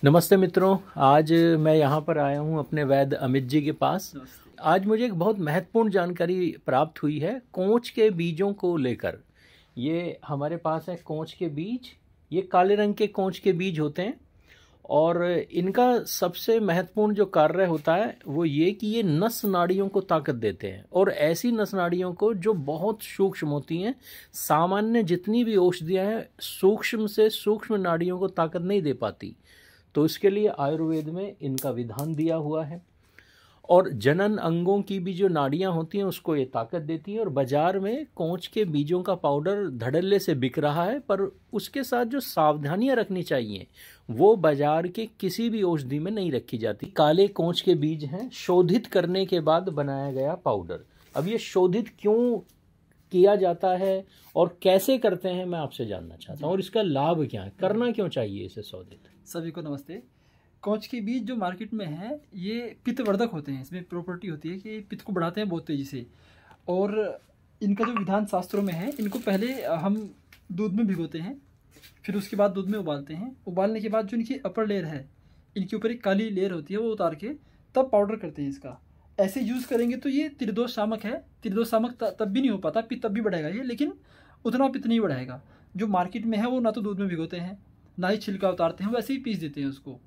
नमस्ते मित्रों। आज मैं यहाँ पर आया हूँ अपने वैद्य अमित जी के पास। आज मुझे एक बहुत महत्वपूर्ण जानकारी प्राप्त हुई है कोंच के बीजों को लेकर। ये हमारे पास है कोंच के बीज। ये काले रंग के कोंच के बीज होते हैं और इनका सबसे महत्वपूर्ण जो कार्य होता है वो ये कि ये नस नाड़ियों को ताकत देते हैं, और ऐसी नस नाड़ियों को जो बहुत सूक्ष्म होती हैं। सामान्य जितनी भी औषधियाँ हैं सूक्ष्म से सूक्ष्म नाड़ियों को ताकत नहीं दे पाती, तो इसके लिए आयुर्वेद में इनका विधान दिया हुआ है। और जनन अंगों की भी जो नाड़ियां होती हैं उसको ये ताकत देती हैं। और बाजार में कोंच के बीजों का पाउडर धड़ल्ले से बिक रहा है, पर उसके साथ जो सावधानियां रखनी चाहिए वो बाजार के किसी भी औषधि में नहीं रखी जाती। काले कोंच के बीज हैं, शोधित करने के बाद बनाया गया पाउडर। अब ये शोधित क्यों किया जाता है और कैसे करते हैं, मैं आपसे जानना चाहता हूँ। और इसका लाभ क्या है, करना क्यों चाहिए इसे शोधित। सभी को नमस्ते। कोंच के बीज जो मार्केट में है ये पित्तवर्धक होते हैं। इसमें प्रॉपर्टी होती है कि पित्त को बढ़ाते हैं बहुत तेज़ी से। और इनका जो विधान शास्त्रों में है, इनको पहले हम दूध में भिगोते हैं, फिर उसके बाद दूध में उबालते हैं। उबालने के बाद जो इनकी अपर लेयर है, इनके ऊपर एक काली लेयर होती है, वो उतार के तब पाउडर करते हैं इसका। ऐसे यूज़ करेंगे तो ये त्रिदोष शामक है। त्रिदोष शामक तब भी नहीं हो पाता, पित्त तब भी बढ़ेगा ये, लेकिन उतना पित्त नहीं बढ़ाएगा। जो मार्केट में है वो ना तो दूध में भिगोते हैं ना ही छिलका उतारते हैं, वैसे ही पीस देते हैं उसको।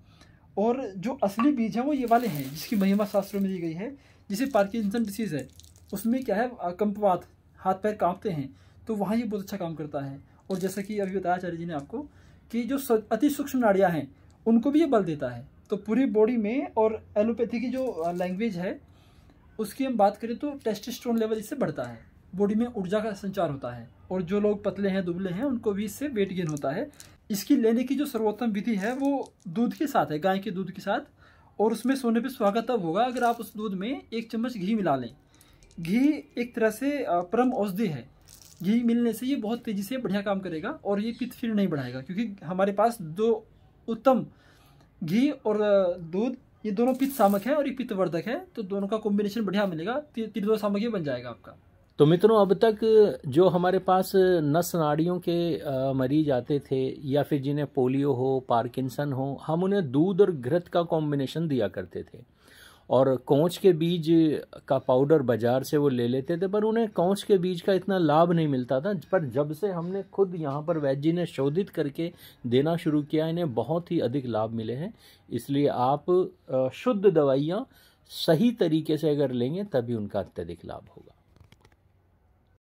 और जो असली बीज हैं वो ये वाले हैं जिसकी महिमा शास्त्रों में दी गई है। जिसे पार्किंसन डिसीज़ है उसमें क्या है, कंपवात, हाथ पैर कांपते हैं, तो वहाँ ये बहुत अच्छा काम करता है। और जैसा कि अभी बताया आचार्य जी ने आपको कि जो अति सूक्ष्म नाड़ियाँ हैं उनको भी ये बल देता है। तो पूरी बॉडी में, और एलोपैथी की जो लैंग्वेज है उसकी हम बात करें तो टेस्टोस्टेरोन लेवल इससे बढ़ता है, बॉडी में ऊर्जा का संचार होता है। और जो लोग पतले हैं, दुबले हैं, उनको भी इससे वेट गेन होता है। इसकी लेने की जो सर्वोत्तम विधि है वो दूध के साथ है, गाय के दूध के साथ। और उसमें सोने पे सुहागा तब होगा अगर आप उस दूध में 1 चम्मच घी मिला लें। घी एक तरह से परम औषधि है। घी मिलने से ये बहुत तेज़ी से बढ़िया काम करेगा और ये पित्त फिर नहीं बढ़ाएगा, क्योंकि हमारे पास दो उत्तम घी और दूध, ये दोनों पित्त सामक है और ये पित्तवर्धक है, तो दोनों का कॉम्बिनेशन बढ़िया मिलेगा, त्रिदोष सामक ये बन जाएगा आपका। तो मित्रों, अब तक जो हमारे पास नस नाड़ियों के मरीज आते थे या फिर जिन्हें पोलियो हो, पार्किंसन हो, हम उन्हें दूध और घृत का कॉम्बिनेशन दिया करते थे और कोंच के बीज का पाउडर बाजार से वो ले लेते थे, पर उन्हें कोंच के बीज का इतना लाभ नहीं मिलता था। पर जब से हमने खुद यहाँ पर वैद्य जी ने शोधित करके देना शुरू किया, इन्हें बहुत ही अधिक लाभ मिले हैं। इसलिए आप शुद्ध दवाइयाँ सही तरीके से अगर लेंगे तभी उनका अत्यधिक लाभ होगा।